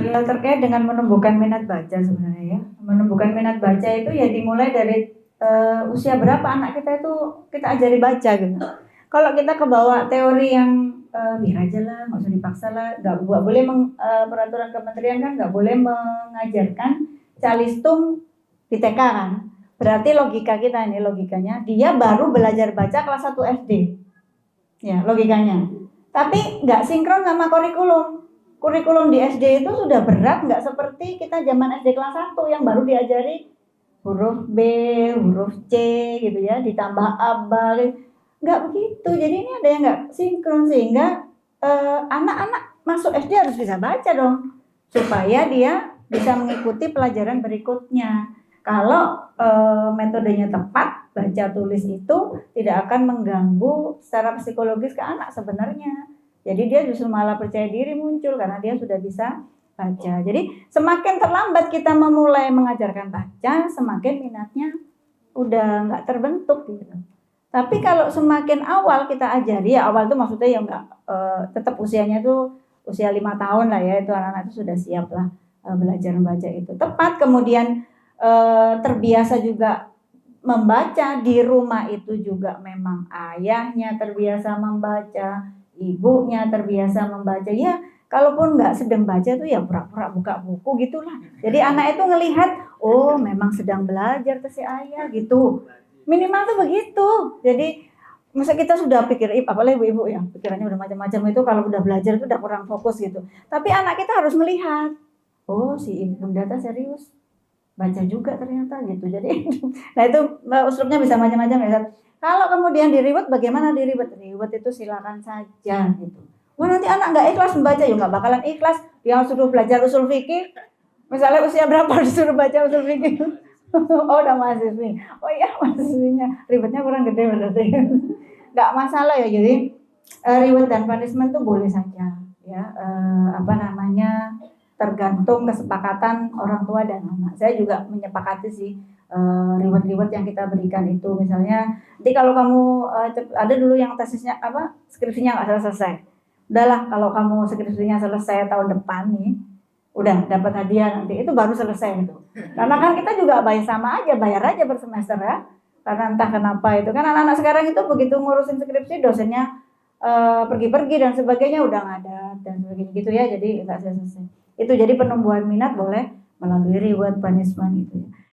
Ya, terkait dengan menumbuhkan minat baca sebenarnya ya. Menumbuhkan minat baca itu ya dimulai dari usia berapa anak kita itu kita ajari baca gitu. Kalau kita kebawa teori yang biar aja lah, nggak usah dipaksa lah, nggak boleh peraturan kementerian kan nggak boleh mengajarkan calistung di TK kan. Berarti logika kita ini logikanya dia baru belajar baca kelas 1 SD. Ya, logikanya. Tapi nggak sinkron sama kurikulum. Kurikulum di SD itu sudah berat, nggak seperti kita zaman SD kelas 1 yang baru diajari huruf B, huruf C gitu ya, ditambah aba, nggak begitu. Jadi ini ada yang nggak sinkron sehingga anak-anak masuk SD harus bisa baca dong, supaya dia bisa mengikuti pelajaran berikutnya. Kalau metodenya tepat, baca tulis itu tidak akan mengganggu secara psikologis ke anak sebenarnya. Jadi dia justru malah percaya diri muncul karena dia sudah bisa baca. Jadi semakin terlambat kita memulai mengajarkan baca, semakin minatnya udah nggak terbentuk gitu. Tapi kalau semakin awal kita ajari, ya awal itu maksudnya ya nggak tetap usianya tuh usia 5 tahun lah ya, itu anak-anak itu sudah siap lah belajar membaca itu. Tepat kemudian terbiasa juga membaca di rumah itu juga memang ayahnya terbiasa membaca, ibunya terbiasa membaca ya. Kalaupun nggak sedang baca tuh ya pura-pura buka buku gitulah. Jadi anak itu ngelihat, oh memang sedang belajar tuh si ayah gitu. Minimal tuh begitu. Jadi masa kita sudah pikir, apalagi ibu-ibu ya pikirannya udah macam-macam itu kalau udah belajar itu udah kurang fokus gitu. Tapi anak kita harus melihat, oh si ibu bunda serius baca juga ternyata gitu. Jadi nah itu usulnya bisa macam-macam ya. Kalau kemudian diriwet, bagaimana diriwet? Diriwet itu silakan saja gitu. Wah nanti anak nggak ikhlas membaca, ya nggak bakalan ikhlas. Dia suruh belajar usul fikih, misalnya usia berapa disuruh baca usul fikih? Oh udah mahasiswi. Oh iya mahasiswinya, ribetnya kurang gede berarti. Nggak masalah ya. Jadi reward dan punishment tuh boleh saja ya. Tergantung kesepakatan orang tua dan anak. Saya juga menyepakati sih reward yang kita berikan itu. Misalnya, nanti kalau kamu ada dulu yang tesisnya skripsinya nggak selesai. Udahlah kalau kamu skripsinya selesai tahun depan nih, udah dapat hadiah nanti itu baru selesai itu. Karena kan kita juga bayar aja per semester ya. Karena entah kenapa itu kan anak-anak sekarang itu begitu ngurusin skripsi dosennya pergi-pergi dan sebagainya udah nggak ada dan sebagainya gitu ya. Jadi nggak selesai. Itu jadi penumbuhan minat boleh melalui reward punishment itu ya.